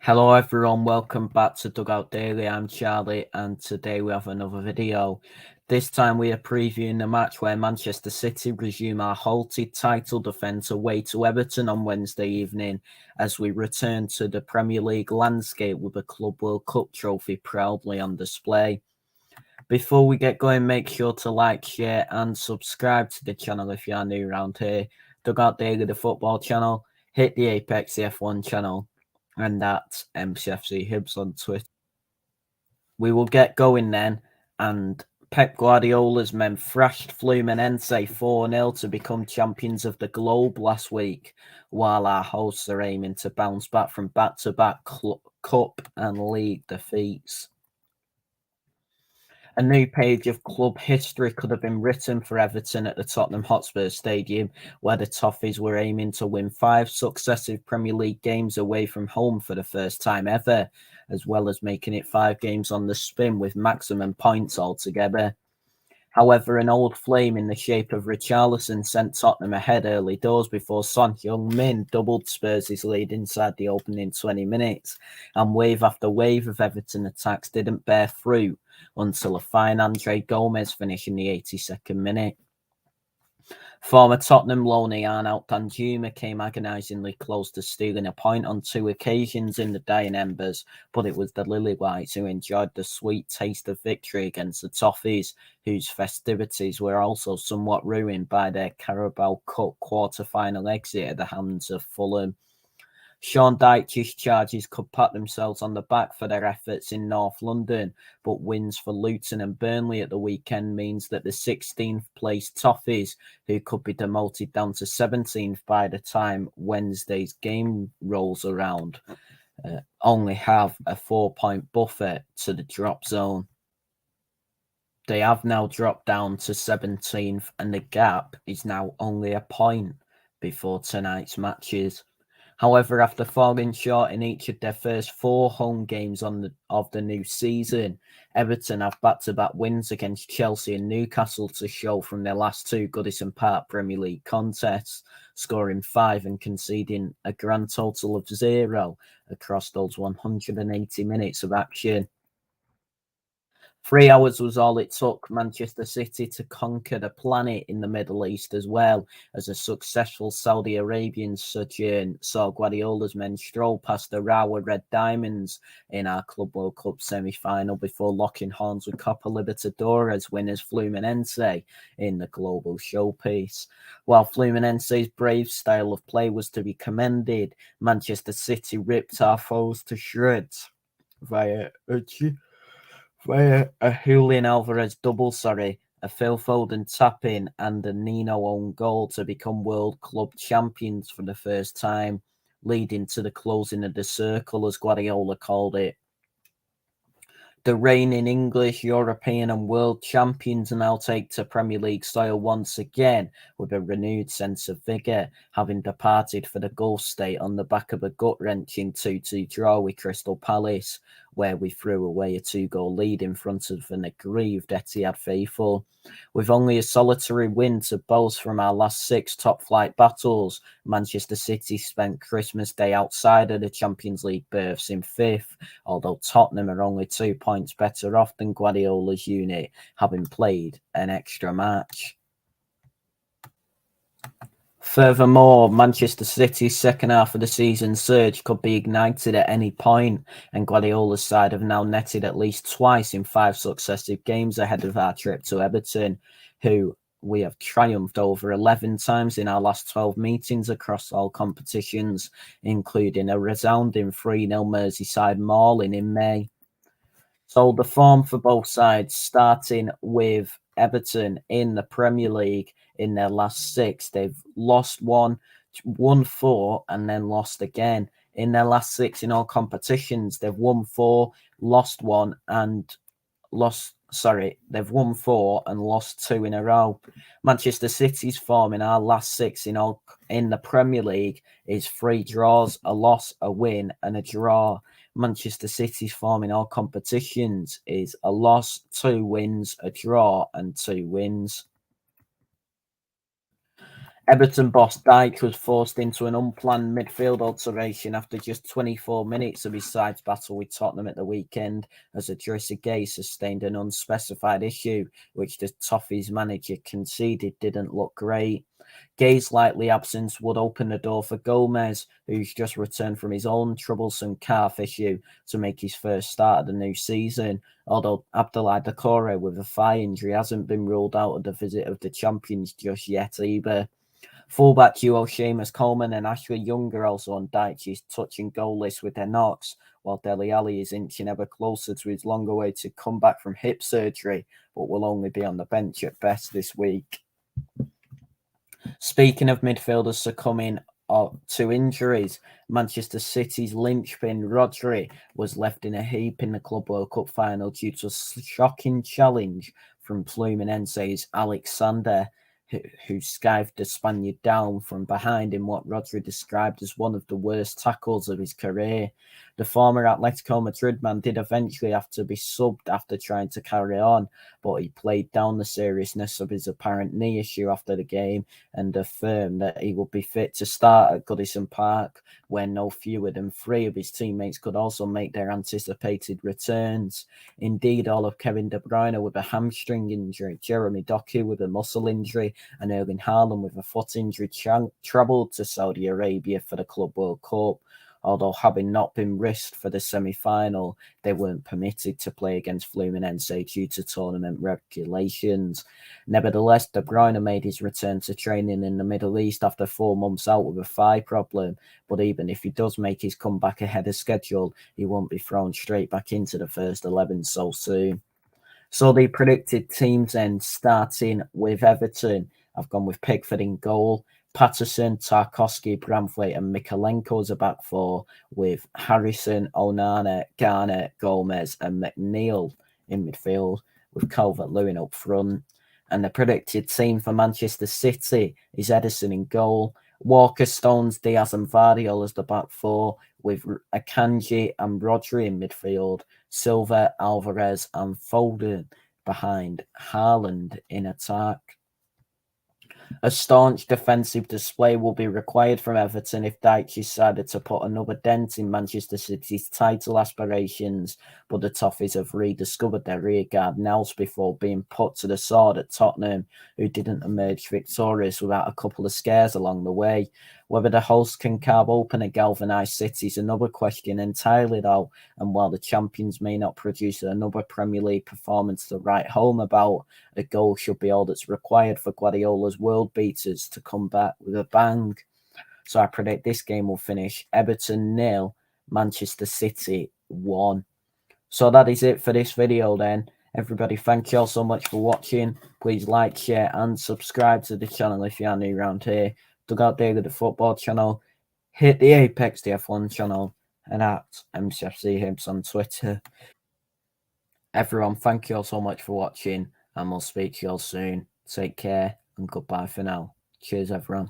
Hello everyone, welcome back to Dugout Daily. I'm Charlie and today we have another video. This time we are previewing the match where Manchester City resume our halted title defence away to Everton on Wednesday evening as we return to the Premier League landscape with the Club World Cup trophy proudly on display. Before we get going, make sure to like, share and subscribe to the channel if you are new around here. Dugout Daily, the football channel, hit the Apex the F1 channel and that's MCFC Hibs on Twitter. We will get going then, and Pep Guardiola's men thrashed Fluminense 4-0 to become champions of the globe last week, while our hosts are aiming to bounce back from back-to-back cup and league defeats. A new page of club history could have been written for Everton at the Tottenham Hotspur Stadium, where the Toffees were aiming to win 5 successive Premier League games away from home for the first time ever, as well as making it 5 games on the spin with maximum points altogether. However, an old flame in the shape of Richarlison sent Tottenham ahead early doors before Son Heung-min doubled Spurs' lead inside the opening 20 minutes, and wave after wave of Everton attacks didn't bear fruit until a fine Andre Gomez finished in the 82nd minute. Former Tottenham loanee Arnaut Danjuma came agonisingly close to stealing a point on 2 occasions in the dying embers, but it was the Lily-Whites who enjoyed the sweet taste of victory against the Toffees, whose festivities were also somewhat ruined by their Carabao Cup quarter-final exit at the hands of Fulham. Sean Dyche's charges could pat themselves on the back for their efforts in North London, but wins for Luton and Burnley at the weekend means that the 16th place Toffees, who could be demoted down to 17th by the time Wednesday's game rolls around, only have a 4-point buffer to the drop zone. They have now dropped down to 17th and the gap is now only a point before tonight's matches. However, after falling short in each of their first 4 home games of the new season, Everton have back-to-back wins against Chelsea and Newcastle to show from their last 2 Goodison Park Premier League contests, scoring 5 and conceding a grand total of 0 across those 180 minutes of action. 3 hours was all it took Manchester City to conquer the planet in the Middle East as well, as a successful Saudi Arabian sojourn saw Guardiola's men stroll past the Rawa Red Diamonds in our Club World Cup semi-final before locking horns with Copa Libertadores winners Fluminense in the global showpiece. While Fluminense's brave style of play was to be commended, Manchester City ripped our foes to shreds via a Julian Alvarez double, a Phil Foden tap-in and a Nino own goal to become World Club champions for the first time, leading to the closing of the circle, as Guardiola called it. The reigning English, European and world champions now take to Premier League soil once again with a renewed sense of vigour, having departed for the Gulf state on the back of a gut-wrenching 2-2 draw with Crystal Palace, where we threw away a 2-goal lead in front of an aggrieved Etihad faithful. With only a solitary win to boast from our last 6 top-flight battles, Manchester City spent Christmas Day outside of the Champions League berths in 5th, although Tottenham are only 2 points better off than Guardiola's unit, having played an extra match. Furthermore, Manchester City's second half of the season surge could be ignited at any point, and Guardiola's side have now netted at least twice in 5 successive games ahead of our trip to Everton, who we have triumphed over 11 times in our last 12 meetings across all competitions, including a resounding 3-0 Merseyside mauling in May. So the form for both sides, starting with Everton in the Premier League, in their last 6, they've lost 1, won 4, and then lost again. In their last 6 in all competitions, they've won 4, lost 1, and they've won 4 and lost 2 in a row. Manchester City's form in our last 6 in the Premier League is 3 draws, a loss, a win, and a draw. Manchester City's form in all competitions is a loss, 2 wins, a draw, and 2 wins. Everton boss Dyche was forced into an unplanned midfield alteration after just 24 minutes of his side's battle with Tottenham at the weekend, as Idrissa Gueye sustained an unspecified issue, which the Toffees manager conceded didn't look great. Gueye's likely absence would open the door for Gomez, who's just returned from his own troublesome calf issue, to make his first start of the new season, although Abdoulaye Doucouré with a thigh injury hasn't been ruled out of the visit of the champions just yet either. Fullback duo Seamus Coleman and Ashley Young are also on Dyche's touch and goal list with their knocks, while Dele Alli is inching ever closer to his long-awaited comeback from hip surgery, but will only be on the bench at best this week. Speaking of midfielders succumbing to injuries, Manchester City's linchpin Rodri was left in a heap in the Club World Cup final due to a shocking challenge from Fluminense's Alexander, who skived the Spaniard down from behind in what Rodri described as one of the worst tackles of his career. The former Atletico Madrid man did eventually have to be subbed after trying to carry on, but he played down the seriousness of his apparent knee issue after the game and affirmed that he would be fit to start at Goodison Park, where no fewer than 3 of his teammates could also make their anticipated returns. Indeed, all of Kevin De Bruyne with a hamstring injury, Jeremy Doku with a muscle injury, and Erling Haaland with a foot injury travelled to Saudi Arabia for the Club World Cup. Although having not been risked for the semi-final, they weren't permitted to play against Fluminense due to tournament regulations. Nevertheless, De Bruyne made his return to training in the Middle East after 4 months out with a thigh problem, but even if he does make his comeback ahead of schedule, he won't be thrown straight back into the first 11 so soon. So the predicted teams then, starting with Everton, I've gone with Pickford in goal, Patterson, Tarkowski, Bramthwaite and Mikalenko as a back four, with Harrison, Onana, Garner, Gomez and McNeil in midfield, with Calvert-Lewin up front. And the predicted team for Manchester City is Ederson in goal, Walker, Stones, Diaz and Vardiol as the back four, with Akanji and Rodri in midfield, Silva, Alvarez and Foden behind Haaland in attack. A staunch defensive display will be required from Everton if Dyche decided to put another dent in Manchester City's title aspirations, but the Toffees have rediscovered their rearguard nous before being put to the sword at Tottenham, who didn't emerge victorious without a couple of scares along the way. Whether the hosts can carve open a galvanised City is another question entirely, though, and while the champions may not produce another Premier League performance to write home about, a goal should be all that's required for Guardiola's world beaters to come back with a bang. So I predict this game will finish Everton 0, Manchester City 1. So that is it for this video then. Everybody, thank you all so much for watching. Please like, share and subscribe to the channel if you are new around here. Dugout Daily, the football channel. Hit the Apex, the F1 channel. And at MCFC Hibs on Twitter. Everyone, thank you all so much for watching. And we'll speak to you all soon. Take care and goodbye for now. Cheers, everyone.